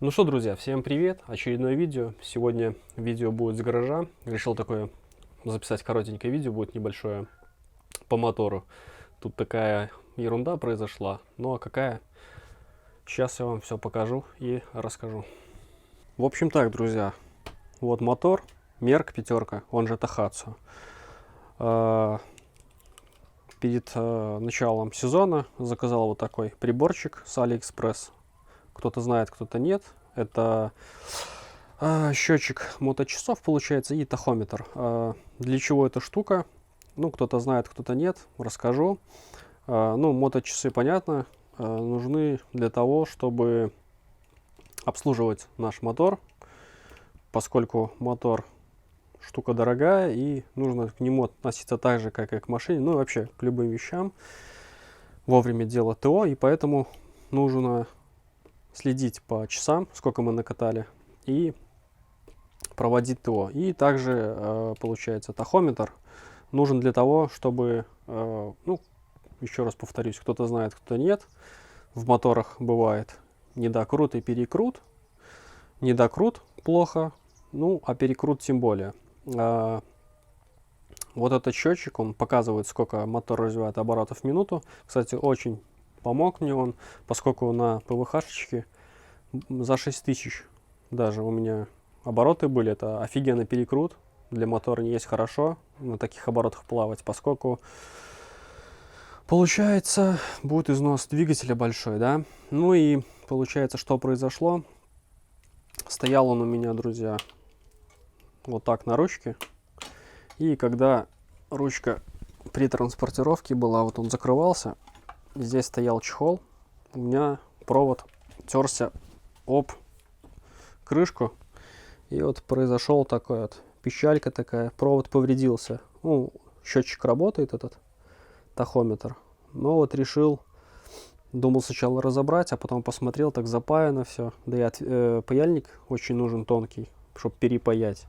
Ну что, друзья, всем привет! Очередное видео. Сегодня видео будет с гаража. Решил такое записать коротенькое видео, будет небольшое по мотору. Тут такая ерунда произошла. Ну а какая? Сейчас я вам все покажу и расскажу. В общем так, друзья. Вот мотор. Мерк пятерка, он же Тахацу. Перед началом сезона заказал вот такой приборчик с AliExpress. Кто-то знает, кто-то нет. Это счетчик моточасов, получается, и тахометр. Для чего эта штука? Ну, кто-то знает, кто-то нет. Расскажу. Ну, моточасы, понятно, нужны для того, чтобы обслуживать наш мотор, поскольку мотор штука дорогая, и нужно к нему относиться так же, как и к машине, ну и вообще к любым вещам. Вовремя делать ТО, и поэтому нужно следить по часам, сколько мы накатали, и проводить ТО. И также, получается, тахометр нужен для того, чтобы, ну, еще раз повторюсь, кто-то знает, кто-то нет. В моторах бывает недокрут и перекрут. Недокрут плохо, ну, а перекрут тем более. Вот этот счетчик, он показывает, сколько мотор развивает оборотов в минуту. Кстати, очень помог мне он, поскольку на ПВХ-шечке за 6000 даже у меня обороты были. Это офигенный перекрут. Для мотора не есть хорошо на таких оборотах плавать, поскольку получается будет износ двигателя большой, да. Ну и получается, что произошло. Стоял он у меня, друзья, вот так на ручке. И когда ручка при транспортировке была, вот он закрывался, здесь стоял чехол, у меня провод терся об крышку, и вот произошел такой вот пищалька такая, провод повредился. Ну, счетчик работает, этот тахометр, но вот решил, думал сначала разобрать, а потом посмотрел, так запаяно все, да и паяльник очень нужен тонкий, чтобы перепаять.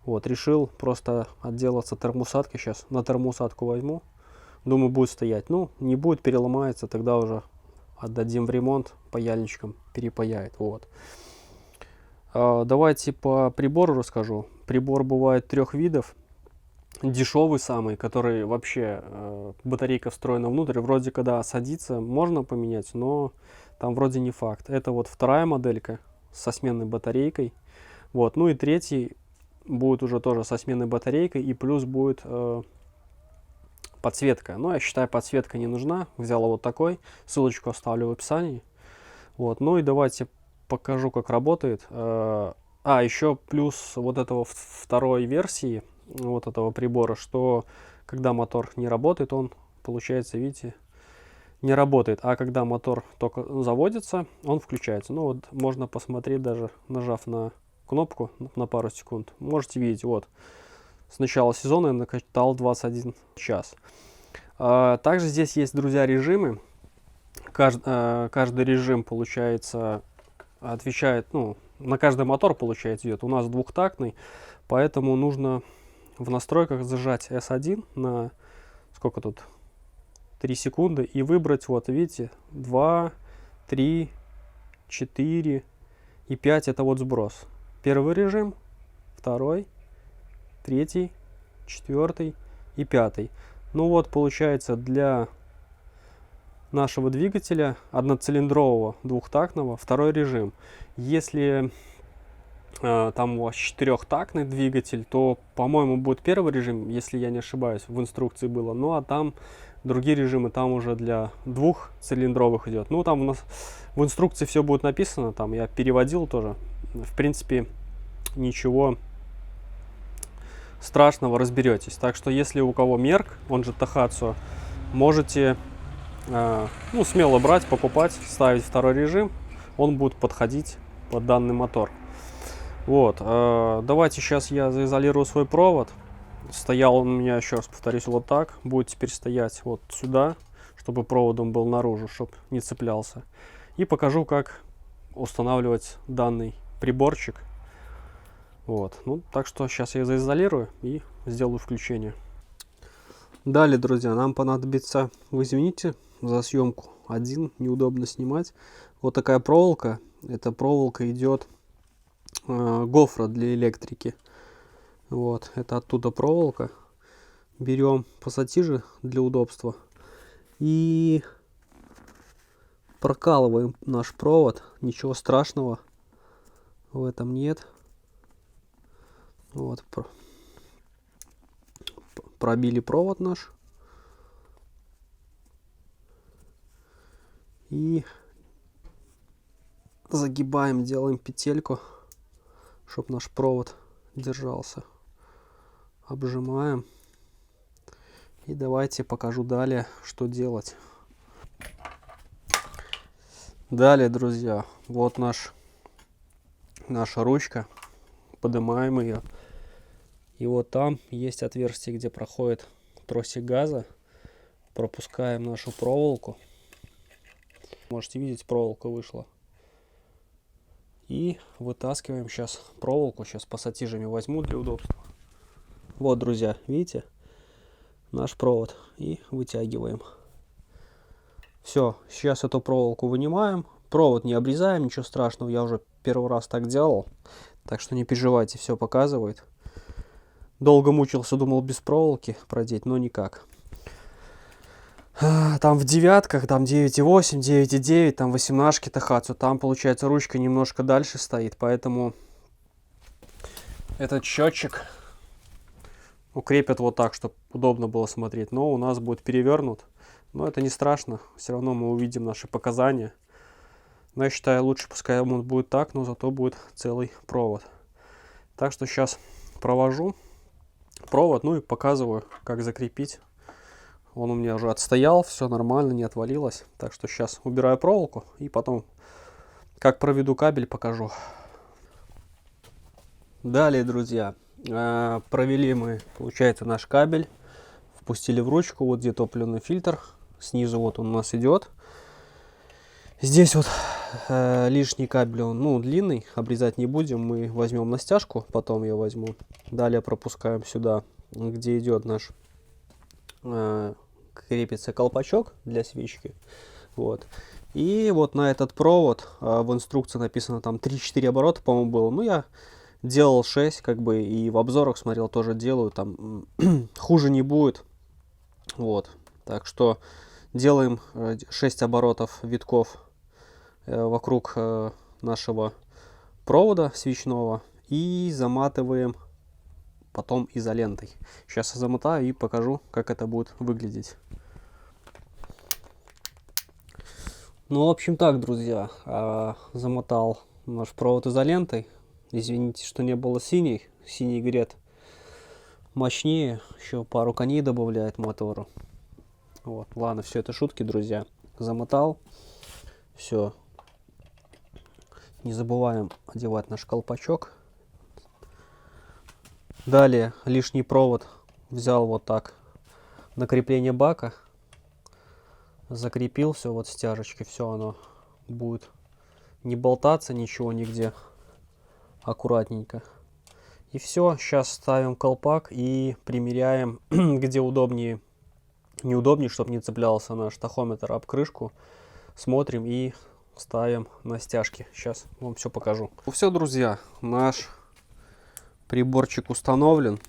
Вот, решил просто отделаться термоусадкой. Сейчас на термоусадку возьму. Думаю, будет стоять. Ну, не будет, переломается, тогда уже отдадим в ремонт, паяльничком перепаяет. Вот. Давайте по прибору расскажу. Прибор бывает 3 видов. Дешевый самый, который вообще батарейка встроена внутрь. Вроде когда садится, можно поменять, но там вроде не факт. Это вот вторая моделька со сменной батарейкой. Вот. Ну и третий будет уже тоже со сменной батарейкой, и плюс будет подсветка. Но я считаю, подсветка не нужна. Взял вот такой. Ссылочку оставлю в описании. Вот. Ну и давайте покажу, как работает. Еще плюс вот этого второй версии вот этого прибора, что когда мотор не работает, он, получается, видите, не работает. А когда мотор только заводится, он включается. Ну вот можно посмотреть, даже нажав на кнопку на пару секунд. Можете видеть, вот, с начала сезона я накатал 21 час. Также здесь есть, друзья, режимы. Каждый режим, получается, отвечает, ну, на каждый мотор, получается, идет. У нас двухтактный, поэтому нужно в настройках зажать S1 на, сколько тут, 3 секунды, и выбрать, вот, видите, 2, 3, 4 и 5, это вот сброс. Первый режим, второй, третий, четвертый и пятый. Ну вот, получается, для нашего двигателя одноцилиндрового двухтактного второй режим. Если там у вас 4-тактный двигатель, то, по-моему, будет первый режим, если я не ошибаюсь, в инструкции было. Ну а там другие режимы, там уже для двухцилиндровых идет. Ну там у нас в инструкции все будет написано, там я переводил тоже. В принципе, ничего страшного, разберетесь. Так что, если у кого Мерк, он же Тахацу, можете ну, смело брать, покупать, ставить второй режим, он будет подходить под данный мотор. Вот, давайте сейчас я заизолирую свой провод. Стоял он у меня, еще раз повторюсь, вот так. Будет теперь стоять вот сюда, чтобы проводом был наружу, чтобы не цеплялся. И покажу, как устанавливать данный приборчик. Вот, ну, так что сейчас я заизолирую и сделаю включение. Далее, друзья, нам понадобится, вы извините за съемку, неудобно снимать, вот такая проволока. эта проволока идет гофра для электрики. Вот, это оттуда проволока. Берем пассатижи для удобства и прокалываем наш провод. Ничего страшного в этом нет. Вот, пробили провод наш. И загибаем, делаем петельку, чтобы наш провод держался. Обжимаем. И давайте покажу далее, что делать. Далее, друзья, вот наша ручка. Поднимаем ее. И вот там есть отверстие, где проходит тросик газа. Пропускаем нашу проволоку. Можете видеть, проволока вышла. И вытаскиваем сейчас проволоку. Сейчас пассатижами возьму для удобства. Вот, друзья, видите? Наш провод. И вытягиваем. Все, сейчас эту проволоку вынимаем. Провод не обрезаем, ничего страшного. Я уже первый раз так делал. Так что не переживайте, все показывает. Долго мучился, думал без проволоки продеть, но никак. Там в девятках, там 9,8, 9,9, там 18 Тахацу. Там, получается, ручка немножко дальше стоит, поэтому этот счетчик укрепят вот так, чтобы удобно было смотреть. Но у нас будет перевернут. Но это не страшно, все равно мы увидим наши показания. Но я считаю, лучше пускай он будет так, но зато будет целый провод. Так что сейчас провожу провод, ну и показываю, как закрепить. Он у меня уже отстоял, все нормально, не отвалилось. Так что сейчас убираю проволоку и потом, как проведу кабель, покажу. Далее, друзья, провели мы, получается, наш кабель. Впустили в ручку, вот где топливный фильтр. Снизу вот он у нас идет. Здесь вот лишний кабель, он, ну, длинный, обрезать не будем. Мы возьмем на стяжку, потом я возьму. Далее пропускаем сюда, где идет наш крепится колпачок для свечки. Вот. И вот на этот провод в инструкции написано там 3-4 оборота, по-моему, было. Ну, я делал 6, как бы, и в обзорах смотрел, тоже делаю. Там хуже не будет. Вот. Так что делаем 6 оборотов витков вокруг нашего провода свечного и заматываем потом изолентой. Сейчас я замотаю и покажу, как это будет выглядеть. Ну, в общем так, друзья, замотал наш провод изолентой. Извините, что не было синий. Синий грет мощнее, еще пару коней добавляет мотору. Вот, ладно, все это шутки, друзья. Замотал. Все. Не забываем одевать наш колпачок. Далее лишний провод взял вот так на крепление бака. Закрепил все вот стяжечки. Все оно будет не болтаться ничего нигде. Аккуратненько. И все. Сейчас ставим колпак и примеряем, где удобнее. Неудобнее, чтобы не цеплялся наш тахометр об крышку. Смотрим и ставим на стяжки. Сейчас вам все покажу. Ну все, друзья, наш приборчик установлен.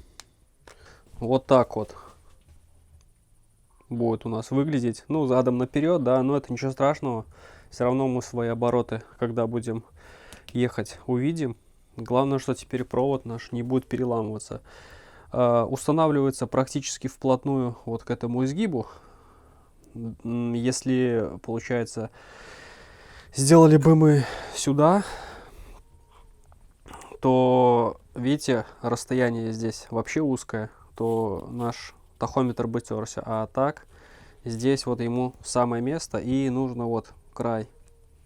Вот так вот будет у нас выглядеть. Ну, задом наперед, да, но это ничего страшного. Все равно мы свои обороты, когда будем ехать, увидим. Главное, что теперь провод наш не будет переламываться. Устанавливается практически вплотную вот к этому изгибу. Если, получается, сделали бы мы сюда, то, видите, расстояние здесь вообще узкое, то наш тахометр бы терся. А так, здесь вот ему самое место, и нужно вот край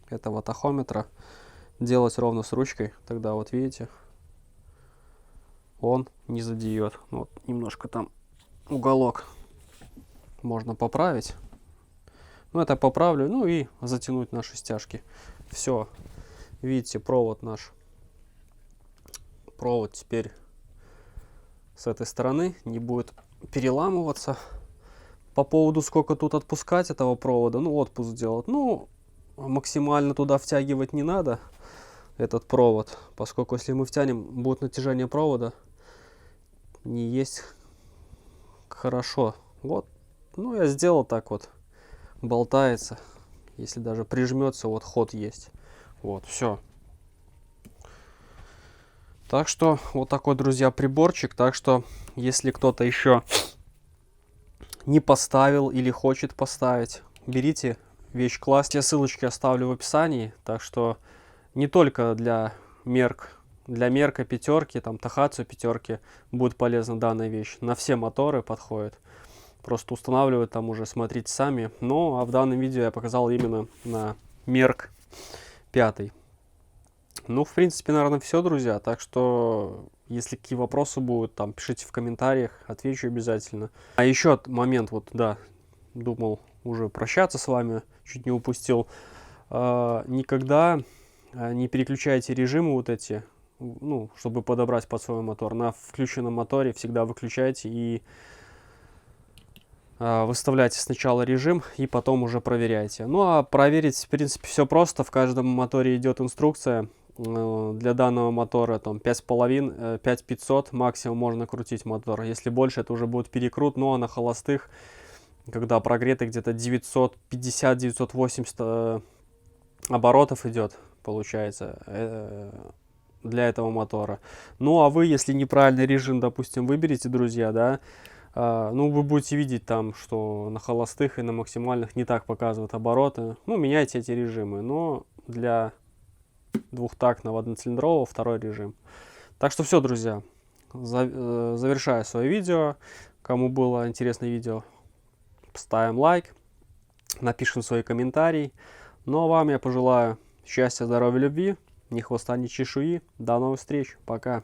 этого тахометра делать ровно с ручкой. Тогда вот видите, он не задеет. Вот немножко там уголок можно поправить. Ну, это поправлю, ну и затянуть наши стяжки. Все, видите, провод наш. Провод теперь с этой стороны не будет переламываться. По поводу, сколько тут отпускать этого провода, ну, отпуск делать, ну, максимально туда втягивать не надо. этот провод, поскольку если мы втянем, будет натяжение провода не есть хорошо. Вот, ну я сделал так вот, болтается, если даже прижмется, вот ход есть. Вот, все. Так что вот такой, друзья, приборчик. Так что если кто-то еще не поставил или хочет поставить, берите, вещь класс. Все ссылочки оставлю в описании. Так что не только для мерка пятерки, там Тахацу пятерки будет полезна данная вещь. На все моторы подходит. Просто устанавливать там уже смотрите сами. Ну, а в данном видео я показал именно на мерк 5. Ну, в принципе, наверное, все, друзья. Так что, если какие вопросы будут, там, пишите в комментариях, отвечу обязательно. А еще момент, вот, да, думал уже прощаться с вами, чуть не упустил. Никогда не переключайте режимы вот эти, ну, чтобы подобрать под свой мотор. На включенном моторе всегда выключайте и выставляйте сначала режим и потом уже проверяйте. Ну, а проверить, в принципе, все просто. В каждом моторе идет инструкция. Для данного мотора там 5,5, 5500 максимум можно крутить мотор. Если больше, это уже будет перекрут. Ну, а на холостых, когда прогретый, где-то 950-980 оборотов идет, получается, для этого мотора. Ну, а вы, если неправильный режим, допустим, выберете, друзья, да, ну, вы будете видеть там, что на холостых и на максимальных не так показывают обороты. Ну, меняйте эти режимы. Но для двухтактного одноцилиндрового второй режим. Так что все, друзья. Завершаю свое видео. Кому было интересное видео, ставим лайк. Напишем свои комментарии. Ну, а вам я пожелаю счастья, здоровья, любви. Ни хвоста, ни чешуи. До новых встреч. Пока.